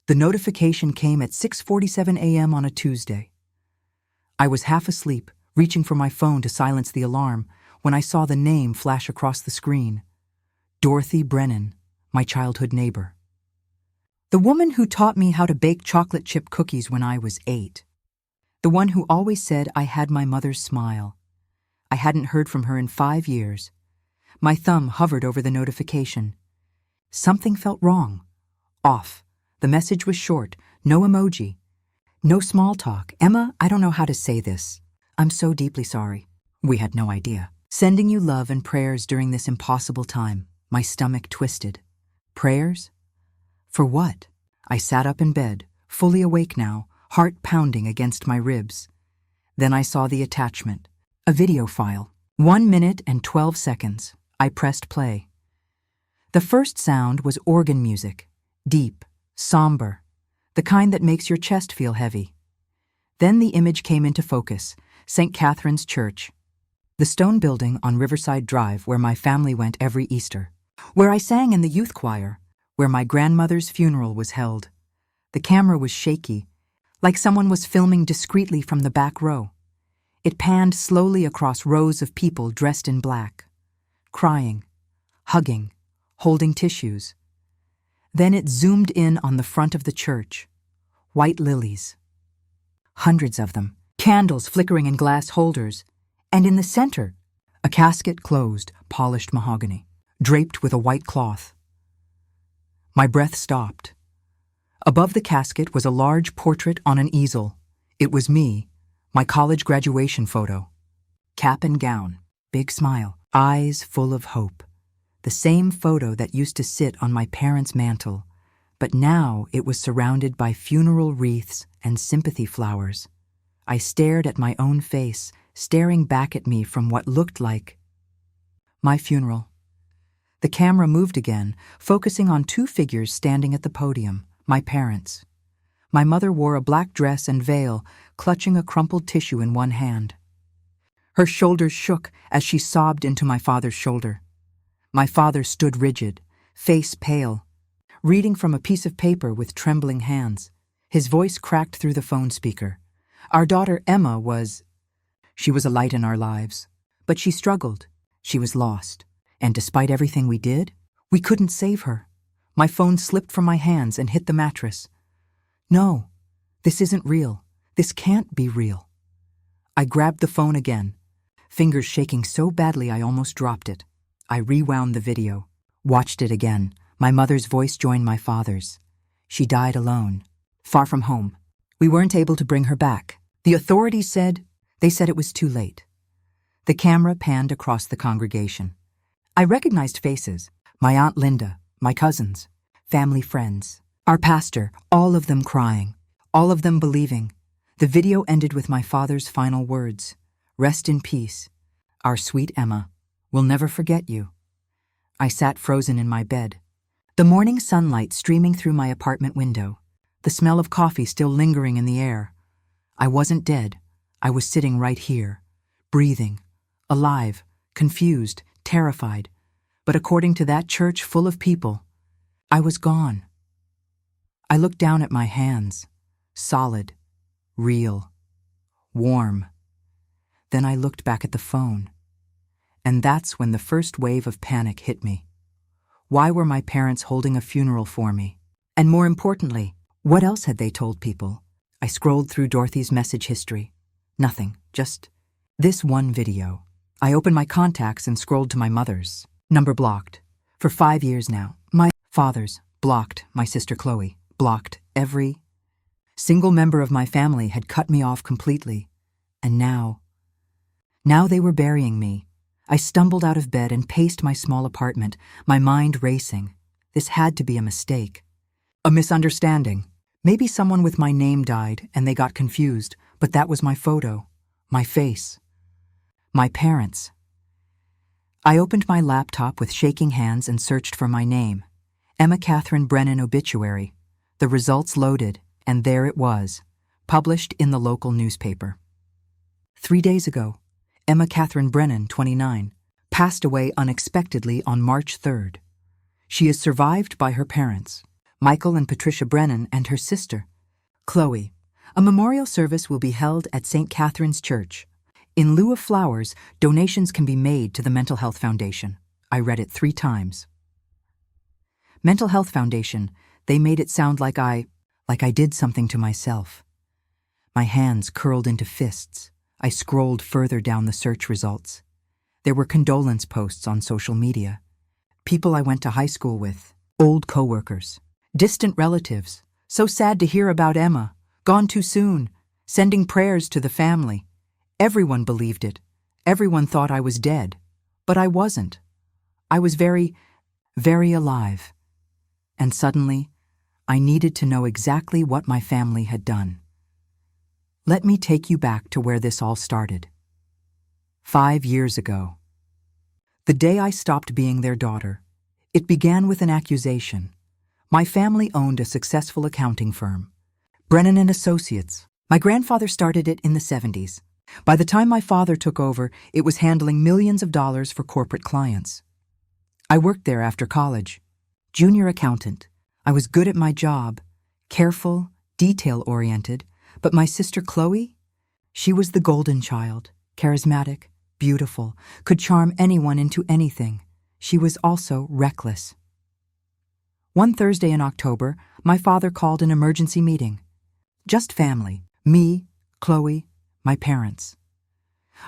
The notification came at 6:47 a.m. on a Tuesday. I was half asleep, reaching for my phone to silence the alarm, when I saw the name flash across the screen. Dorothy Brennan, my childhood neighbor. The woman who taught me how to bake chocolate chip cookies when I was 8. The one who always said I had my mother's smile. I hadn't heard from her in 5 years. My thumb hovered over the notification. Something felt wrong. Off. The message was short, no emoji. No small talk. Emma, I don't know how to say this. I'm so deeply sorry. We had no idea. Sending you love and prayers during this impossible time. My stomach twisted. Prayers? For what? I sat up in bed, fully awake now, heart pounding against my ribs. Then I saw the attachment. A video file. 1 minute and 12 seconds. I pressed play. The first sound was organ music. Deep, somber. The kind that makes your chest feel heavy. Then the image came into focus. St. Catherine's Church. The stone building on Riverside Drive where my family went every Easter. Where I sang in the youth choir. Where my grandmother's funeral was held. The camera was shaky, like someone was filming discreetly from the back row. It panned slowly across rows of people dressed in black. Crying, hugging, holding tissues. Then it zoomed in on the front of the church. White lilies. Hundreds of them. Candles flickering in glass holders. And in the center, a casket closed, polished mahogany, draped with a white cloth. My breath stopped. Above the casket was a large portrait on an easel. It was me, my college graduation photo. Cap and gown, big smile, eyes full of hope. The same photo that used to sit on my parents' mantel, but now it was surrounded by funeral wreaths and sympathy flowers. I stared at my own face, staring back at me from what looked like my funeral. The camera moved again, focusing on 2 figures standing at the podium, my parents. My mother wore a black dress and veil, clutching a crumpled tissue in one hand. Her shoulders shook as she sobbed into my father's shoulder. My father stood rigid, face pale, reading from a piece of paper with trembling hands. His voice cracked through the phone speaker. Our daughter Emma she was a light in our lives, but she struggled. She was lost. And despite everything we did, we couldn't save her. My phone slipped from my hands and hit the mattress. No, this isn't real. This can't be real. I grabbed the phone again, fingers shaking so badly I almost dropped it. I rewound the video, watched it again. My mother's voice joined my father's. She died alone, far from home. We weren't able to bring her back. The authorities said it was too late. The camera panned across the congregation. I recognized faces, my Aunt Linda, my cousins, family friends, our pastor, all of them crying, all of them believing. The video ended with my father's final words. Rest in peace, our sweet Emma. We'll never forget you. I sat frozen in my bed. The morning sunlight streaming through my apartment window, the smell of coffee still lingering in the air. I wasn't dead. I was sitting right here, breathing, alive, confused, terrified, but according to that church full of people, I was gone. I looked down at my hands, solid, real, warm. Then I looked back at the phone, and that's when the first wave of panic hit me. Why were my parents holding a funeral for me? And more importantly, what else had they told people? I scrolled through Dorothy's message history. Nothing, just this one video. I opened my contacts and scrolled to my mother's. Number blocked. For 5 years now. My father's. Blocked. My sister Chloe. Blocked. Every single member of my family had cut me off completely. And now they were burying me. I stumbled out of bed and paced my small apartment, my mind racing. This had to be a mistake. A misunderstanding. Maybe someone with my name died and they got confused, but that was my photo, my face. My parents. I opened my laptop with shaking hands and searched for my name. Emma Catherine Brennan Obituary. The results loaded, and there it was, published in the local newspaper. 3 days ago, Emma Catherine Brennan, 29, passed away unexpectedly on March 3rd. She is survived by her parents, Michael and Patricia Brennan and her sister, Chloe. A memorial service will be held at St. Catherine's Church. In lieu of flowers, donations can be made to the Mental Health Foundation. I read it 3 times. Mental Health Foundation, they made it sound like I did something to myself. My hands curled into fists. I scrolled further down the search results. There were condolence posts on social media. People I went to high school with, old coworkers, distant relatives. So sad to hear about Emma, gone too soon, sending prayers to the family. Everyone believed it. Everyone thought I was dead. But I wasn't. I was very, very alive. And suddenly, I needed to know exactly what my family had done. Let me take you back to where this all started. 5 years ago. The day I stopped being their daughter, it began with an accusation. My family owned a successful accounting firm, Brennan and Associates. My grandfather started it in the 70s. By the time my father took over, it was handling millions of dollars for corporate clients. I worked there after college. Junior accountant. I was good at my job, careful, detail-oriented, but my sister Chloe? She was the golden child, charismatic, beautiful, could charm anyone into anything. She was also reckless. One Thursday in October, my father called an emergency meeting. Just family, me, Chloe, my parents.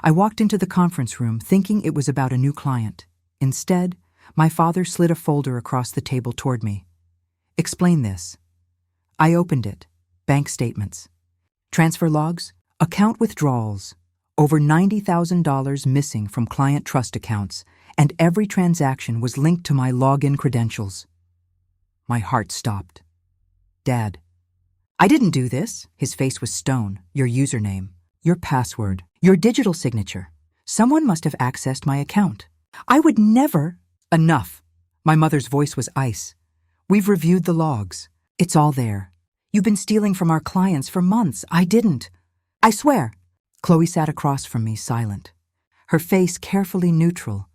I walked into the conference room thinking it was about a new client. Instead, my father slid a folder across the table toward me. Explain this. I opened it. Bank statements. Transfer logs. Account withdrawals. Over $90,000 missing from client trust accounts, and every transaction was linked to my login credentials. My heart stopped. Dad. I didn't do this. His face was stone. Your username. Your password. Your digital signature. Someone must have accessed my account. I would never. Enough. My mother's voice was ice. We've reviewed the logs. It's all there. You've been stealing from our clients for months. I didn't. I swear. Chloe sat across from me, silent. Her face carefully neutral.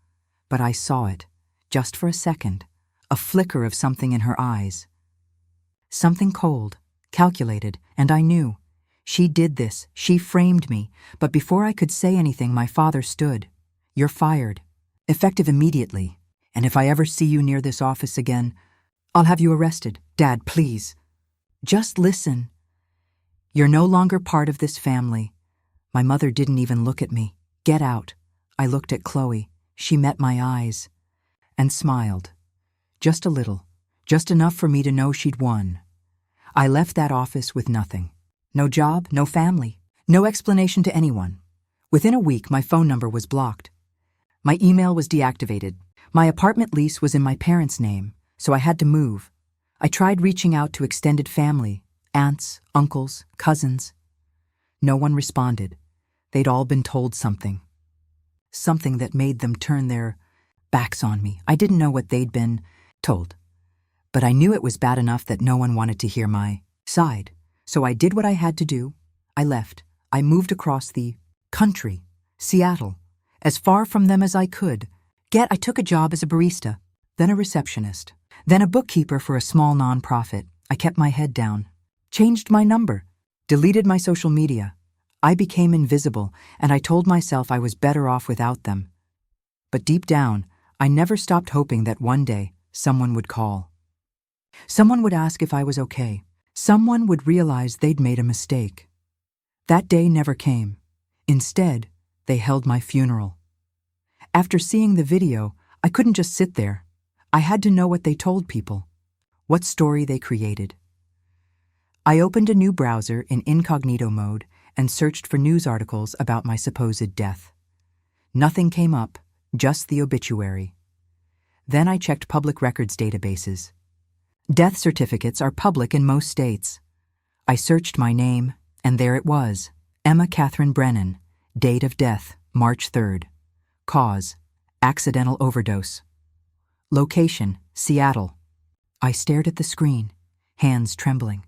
But I saw it, just for a second, a flicker of something in her eyes. Something cold, calculated, and I knew. She did this. She framed me. But before I could say anything, my father stood. You're fired. Effective immediately. And if I ever see you near this office again, I'll have you arrested. Dad, please. Just listen. You're no longer part of this family. My mother didn't even look at me. Get out. I looked at Chloe. She met my eyes and smiled. Just a little. Just enough for me to know she'd won. I left that office with nothing. No job, no family, no explanation to anyone. Within a week, my phone number was blocked. My email was deactivated. My apartment lease was in my parents' name, so I had to move. I tried reaching out to extended family, aunts, uncles, cousins. No one responded. They'd all been told something. Something that made them turn their backs on me. I didn't know what they'd been told. But I knew it was bad enough that no one wanted to hear my side. So I did what I had to do. I left. I moved across the country, Seattle, as far from them as I could. I took a job as a barista, then a receptionist, then a bookkeeper for a small nonprofit. I kept my head down, changed my number, deleted my social media. I became invisible, and I told myself I was better off without them. But deep down, I never stopped hoping that one day someone would call. Someone would ask if I was okay. Someone would realize they'd made a mistake. That day never came. Instead, they held my funeral. After seeing the video, I couldn't just sit there. I had to know what they told people, what story they created. I opened a new browser in incognito mode and searched for news articles about my supposed death. Nothing came up, just the obituary. Then I checked public records databases. Death certificates are public in most states. I searched my name, and there it was, Emma Catherine Brennan, date of death, March 3rd. Cause, accidental overdose. Location, Seattle. I stared at the screen, hands trembling.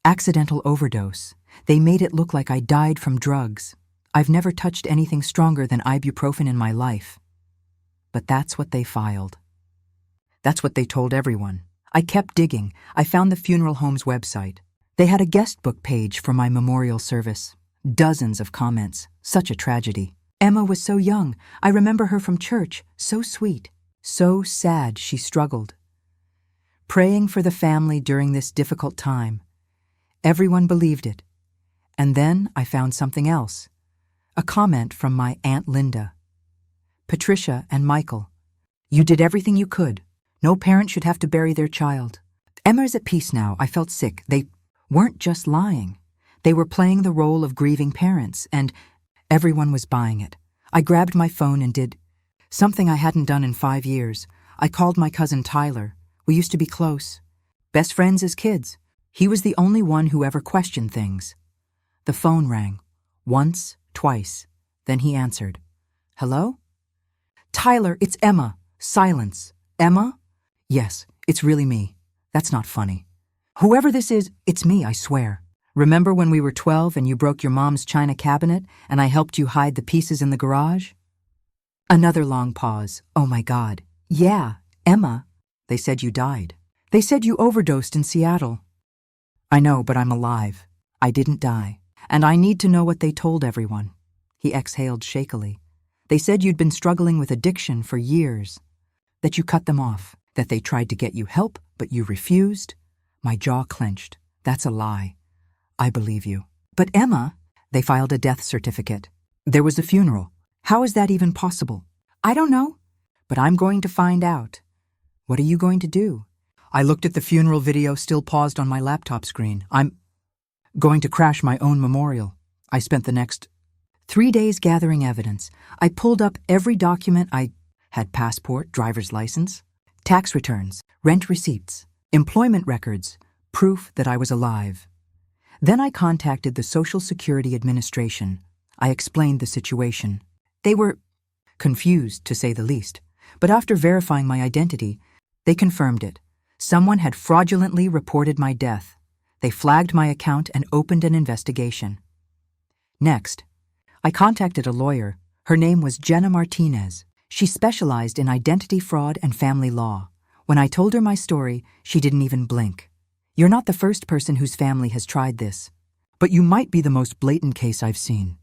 Accidental overdose. They made it look like I died from drugs. I've never touched anything stronger than ibuprofen in my life. But that's what they filed. That's what they told everyone. I kept digging. I found the funeral home's website. They had a guest book page for my memorial service. Dozens of comments. Such a tragedy. Emma was so young. I remember her from church. So sweet. So sad she struggled. Praying for the family during this difficult time. Everyone believed it. And then I found something else. A comment from my Aunt Linda. Patricia and Michael, you did everything you could. No parent should have to bury their child. Emma's at peace now. I felt sick. They weren't just lying. They were playing the role of grieving parents, and everyone was buying it. I grabbed my phone and did something I hadn't done in 5 years. I called my cousin Tyler. We used to be close. Best friends as kids. He was the only one who ever questioned things. The phone rang. Once, twice. Then he answered. Hello? Tyler, it's Emma. Silence. Emma? Yes, it's really me. That's not funny. Whoever this is, it's me, I swear. Remember when we were 12 and you broke your mom's china cabinet and I helped you hide the pieces in the garage? Another long pause. Oh my God. Yeah, Emma. They said you died. They said you overdosed in Seattle. I know, but I'm alive. I didn't die. And I need to know what they told everyone. He exhaled shakily. They said you'd been struggling with addiction for years. That you cut them off. That they tried to get you help, but you refused. My jaw clenched. That's a lie. I believe you. But Emma, they filed a death certificate. There was a funeral. How is that even possible? I don't know. But I'm going to find out. What are you going to do? I looked at the funeral video still paused on my laptop screen. I'm going to crash my own memorial. I spent the next 3 days gathering evidence. I pulled up every document. I had passport, driver's license, tax returns, rent receipts, employment records, proof that I was alive. Then I contacted the Social Security Administration. I explained the situation. They were confused, to say the least. But after verifying my identity, they confirmed it. Someone had fraudulently reported my death. They flagged my account and opened an investigation. Next, I contacted a lawyer. Her name was Jenna Martinez. She specialized in identity fraud and family law. When I told her my story, she didn't even blink. You're not the first person whose family has tried this, but you might be the most blatant case I've seen.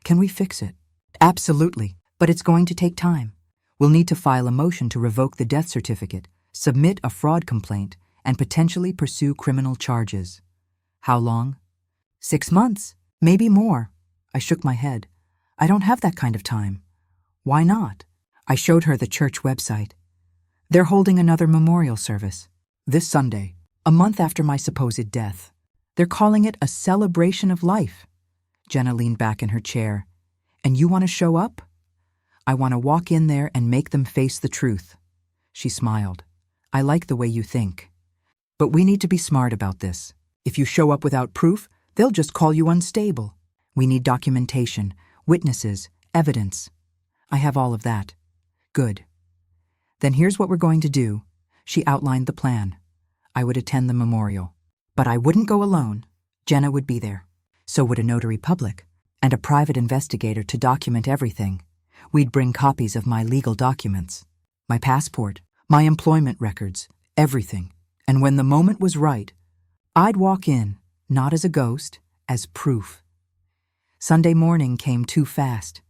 Can we fix it? Absolutely, but it's going to take time. We'll need to file a motion to revoke the death certificate, submit a fraud complaint, and potentially pursue criminal charges. How long? 6 months, maybe more. I shook my head. I don't have that kind of time. Why not? I showed her the church website. They're holding another memorial service. This Sunday, a month after my supposed death. They're calling it a celebration of life. Jenna leaned back in her chair. And you want to show up? I want to walk in there and make them face the truth. She smiled. I like the way you think. But we need to be smart about this. If you show up without proof, they'll just call you unstable. We need documentation, witnesses, evidence. I have all of that. Good. Then here's what we're going to do. She outlined the plan. I would attend the memorial. But I wouldn't go alone. Jenna would be there. So would a notary public and a private investigator to document everything. We'd bring copies of my legal documents, my passport, my employment records, everything. And when the moment was right, I'd walk in, not as a ghost, as proof. Sunday morning came too fast.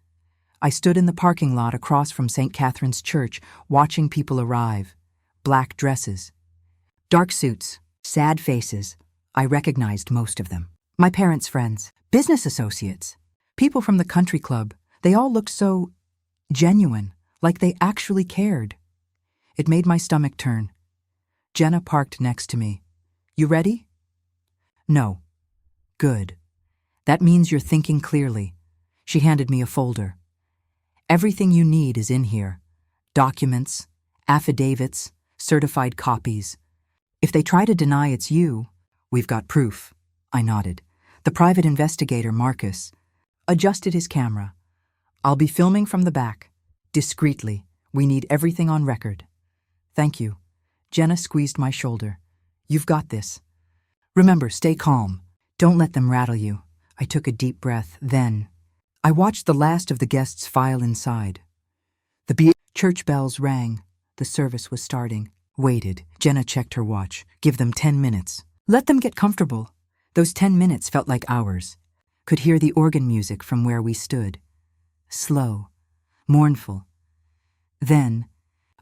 I stood in the parking lot across from St. Catherine's Church, watching people arrive. Black dresses, dark suits, sad faces. I recognized most of them. My parents' friends, business associates, people from the country club. They all looked so genuine, like they actually cared. It made my stomach turn. Jenna parked next to me. You ready? No. Good. That means you're thinking clearly. She handed me a folder. Everything you need is in here. Documents, affidavits, certified copies. If they try to deny it's you, we've got proof. I nodded. The private investigator, Marcus, adjusted his camera. I'll be filming from the back. Discreetly. We need everything on record. Thank you. Jenna squeezed my shoulder. You've got this. Remember, stay calm. Don't let them rattle you. I took a deep breath. Then, I watched the last of the guests file inside. The church bells rang. The service was starting. Waited. Jenna checked her watch. Give them 10 minutes. Let them get comfortable. Those 10 minutes felt like hours. Could hear the organ music from where we stood. Slow. Mournful. Then,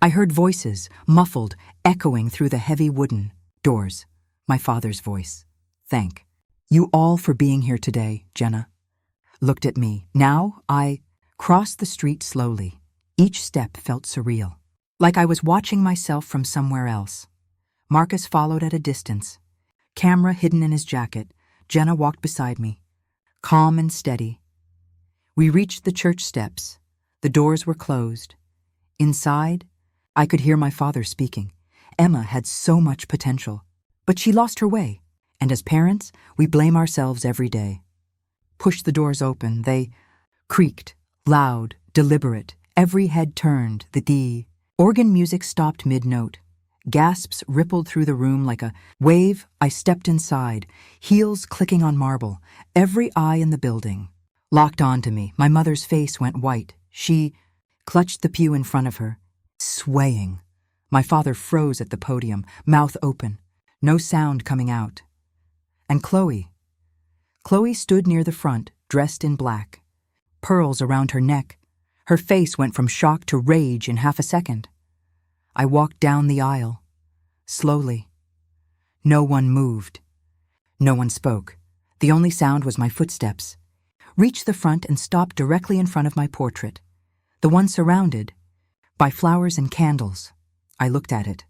I heard voices, muffled, echoing through the heavy wooden doors. My father's voice. Thank you all for being here today, Jenna. Looked at me. Now, I crossed the street slowly. Each step felt surreal. Like I was watching myself from somewhere else. Marcus followed at a distance. Camera hidden in his jacket, Jenna walked beside me. Calm and steady. We reached the church steps. The doors were closed. Inside, I could hear my father speaking. Emma had so much potential, but she lost her way. And as parents, we blame ourselves every day. Pushed the doors open. They creaked, loud, deliberate. Every head turned. The organ music stopped mid-note. Gasps rippled through the room like a wave. I stepped inside, heels clicking on marble, every eye in the building. Locked onto me, my mother's face went white. She clutched the pew in front of her, swaying. My father froze at the podium, mouth open, no sound coming out. And Chloe stood near the front, dressed in black. Pearls around her neck. Her face went from shock to rage in half a second. I walked down the aisle, slowly. No one moved. No one spoke. The only sound was my footsteps. Reached the front and stopped directly in front of my portrait, the one surrounded by flowers and candles. I looked at it.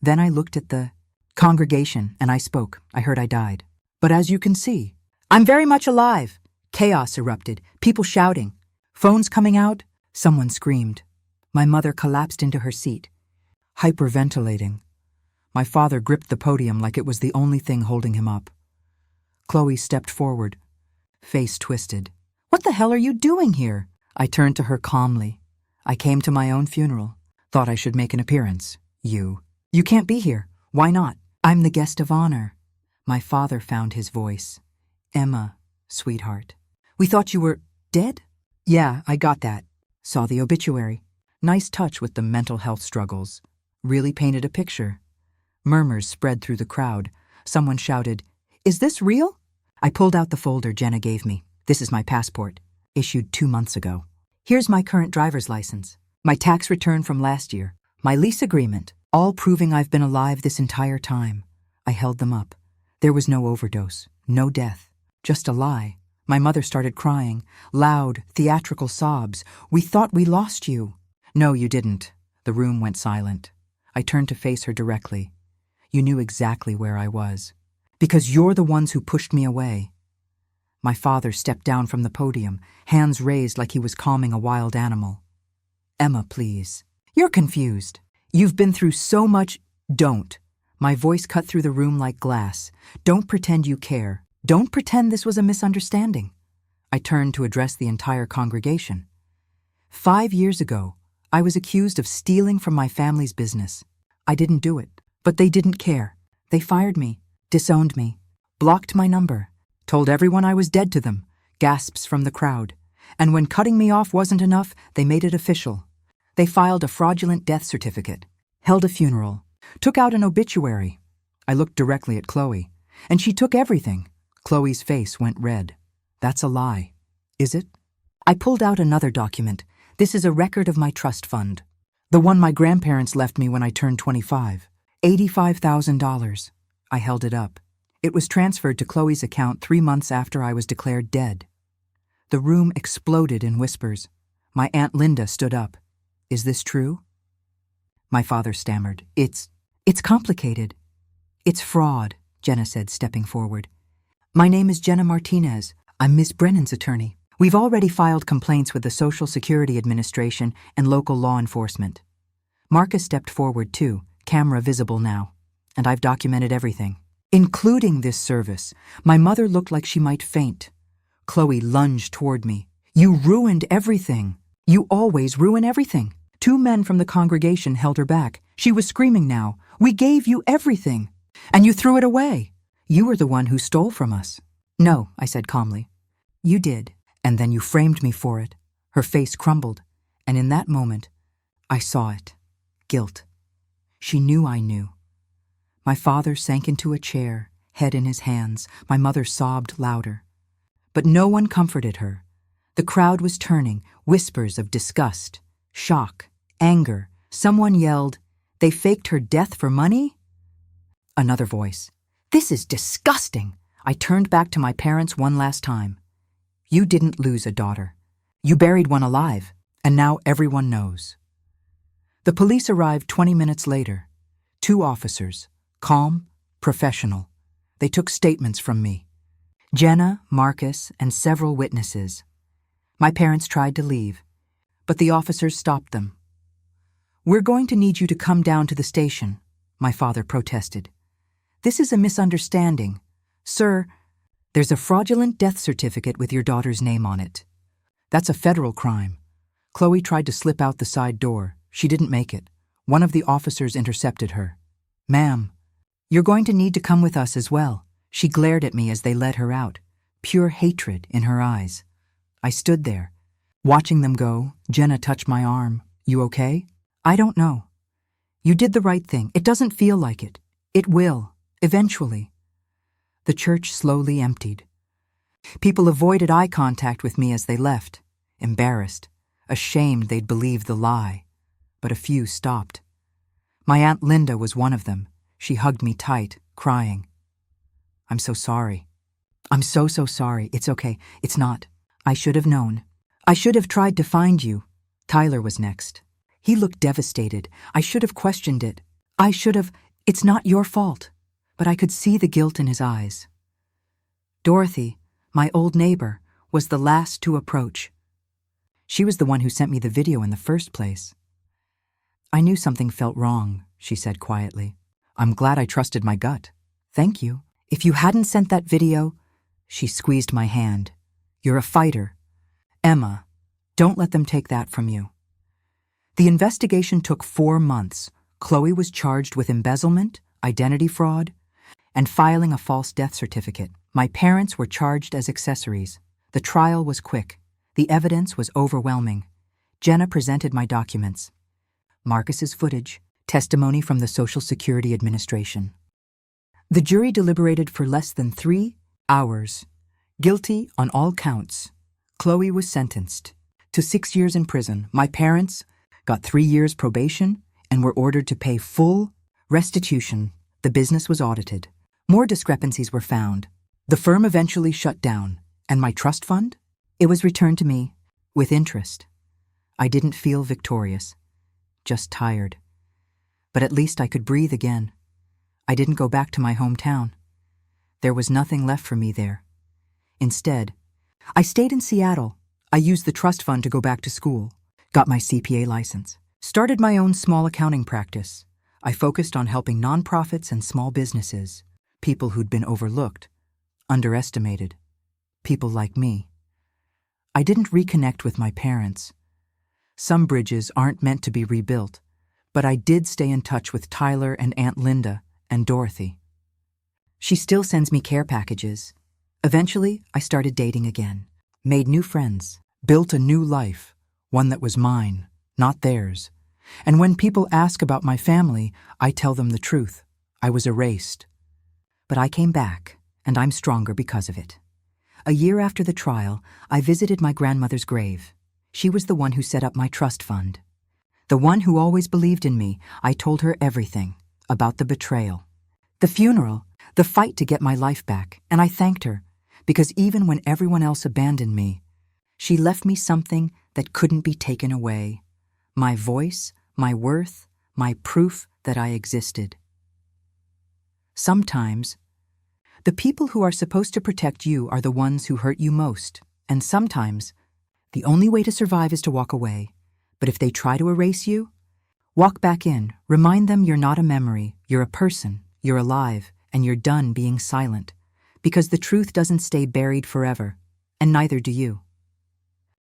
Then I looked at the congregation and I spoke. I heard I died. But as you can see, I'm very much alive. Chaos erupted, people shouting. Phones coming out, someone screamed. My mother collapsed into her seat, hyperventilating. My father gripped the podium like it was the only thing holding him up. Chloe stepped forward, face twisted. What the hell are you doing here? I turned to her calmly. I came to my own funeral. Thought I should make an appearance. You can't be here. Why not? I'm the guest of honor. My father found his voice. Emma, sweetheart. We thought you were dead? Yeah, I got that. Saw the obituary. Nice touch with the mental health struggles. Really painted a picture. Murmurs spread through the crowd. Someone shouted, "Is this real?" I pulled out the folder Jenna gave me. This is my passport, issued 2 months ago. Here's my current driver's license, my tax return from last year, my lease agreement, all proving I've been alive this entire time. I held them up. There was no overdose, no death, just a lie. My mother started crying, loud, theatrical sobs. We thought we lost you. No, you didn't. The room went silent. I turned to face her directly. You knew exactly where I was. Because you're the ones who pushed me away. My father stepped down from the podium, hands raised like he was calming a wild animal. Emma, please. You're confused. You've been through so much. Don't. My voice cut through the room like glass. Don't pretend you care. Don't pretend this was a misunderstanding. I turned to address the entire congregation. 5 years ago, I was accused of stealing from my family's business. I didn't do it, but they didn't care. They fired me, disowned me, blocked my number, told everyone I was dead to them, gasps from the crowd. And when cutting me off wasn't enough, they made it official. They filed a fraudulent death certificate, held a funeral, took out an obituary. I looked directly at Chloe, and she took everything. Chloe's face went red. That's a lie. Is it? I pulled out another document. This is a record of my trust fund. The one my grandparents left me when I turned 25. $85,000. I held it up. It was transferred to Chloe's account 3 months after I was declared dead. The room exploded in whispers. My Aunt Linda stood up. Is this true? My father stammered. It's complicated. It's fraud, Jenna said, stepping forward. My name is Jenna Martinez. I'm Miss Brennan's attorney. We've already filed complaints with the Social Security Administration and local law enforcement. Marcus stepped forward too, camera visible now, and I've documented everything, including this service. My mother looked like she might faint. Chloe lunged toward me. You ruined everything. You always ruin everything. 2 men from the congregation held her back. She was screaming now. We gave you everything, and you threw it away. You were the one who stole from us. No, I said calmly. You did, and then you framed me for it. Her face crumbled, and in that moment, I saw it. Guilt. She knew I knew. My father sank into a chair, head in his hands. My mother sobbed louder. But no one comforted her. The crowd was turning, whispers of disgust, shock, anger. Someone yelled, "They faked her death for money?" Another voice, "This is disgusting." I turned back to my parents one last time. You didn't lose a daughter. You buried one alive, and now everyone knows. The police arrived 20 minutes later. 2 officers, calm, professional. They took statements from me. Jenna, Marcus, and several witnesses. My parents tried to leave, but the officers stopped them. "We're going to need you to come down to the station," my father protested. "This is a misunderstanding. Sir, there's a fraudulent death certificate with your daughter's name on it. That's a federal crime." Chloe tried to slip out the side door. She didn't make it. One of the officers intercepted her. "Ma'am, you're going to need to come with us as well." She glared at me as they led her out, pure hatred in her eyes. I stood there, watching them go. Jenna touched my arm. "You okay?" "I don't know." "You did the right thing. It doesn't feel like it. It will, eventually." The church slowly emptied. People avoided eye contact with me as they left, embarrassed, ashamed they'd believed the lie. But a few stopped. My Aunt Linda was one of them. She hugged me tight, crying. "I'm so sorry. I'm so sorry. It's okay. It's not. I should have known. I should have tried to find you." Tyler was next. He looked devastated. "I should have questioned it. I should have. It's not your fault." But I could see the guilt in his eyes. Dorothy, my old neighbor, was the last to approach. She was the one who sent me the video in the first place. "I knew something felt wrong," she said quietly. "I'm glad I trusted my gut." "Thank you. If you hadn't sent that video..." She squeezed my hand. "You're a fighter. Emma, don't let them take that from you." The investigation took 4 months. Chloe was charged with embezzlement, identity fraud, and filing a false death certificate. My parents were charged as accessories. The trial was quick. The evidence was overwhelming. Jenna presented my documents. Marcus's footage, testimony from the Social Security Administration. The jury deliberated for less than 3 hours. Guilty on all counts. Chloe was sentenced to 6 years in prison. My parents got 3 years probation and were ordered to pay full restitution. The business was audited. More discrepancies were found. The firm eventually shut down. And my trust fund? It was returned to me with interest. I didn't feel victorious, just tired. But at least I could breathe again. I didn't go back to my hometown. There was nothing left for me there. Instead, I stayed in Seattle. I used the trust fund to go back to school, got my CPA license, started my own small accounting practice. I focused on helping nonprofits and small businesses, people who'd been overlooked, underestimated, people like me. I didn't reconnect with my parents. Some bridges aren't meant to be rebuilt, but I did stay in touch with Tyler and Aunt Linda and Dorothy. She still sends me care packages. Eventually, I started dating again, made new friends, built a new life, one that was mine, not theirs. And when people ask about my family, I tell them the truth. I was erased. But I came back, and I'm stronger because of it. A year after the trial, I visited my grandmother's grave. She was the one who set up my trust fund. The one who always believed in me. I told her everything about the betrayal, the funeral, the fight to get my life back, and I thanked her, because even when everyone else abandoned me, she left me something that couldn't be taken away. My voice, my worth, my proof that I existed. Sometimes, the people who are supposed to protect you are the ones who hurt you most, and sometimes, the only way to survive is to walk away. But if they try to erase you, walk back in, remind them you're not a memory, you're a person, you're alive, and you're done being silent. Because the truth doesn't stay buried forever, and neither do you.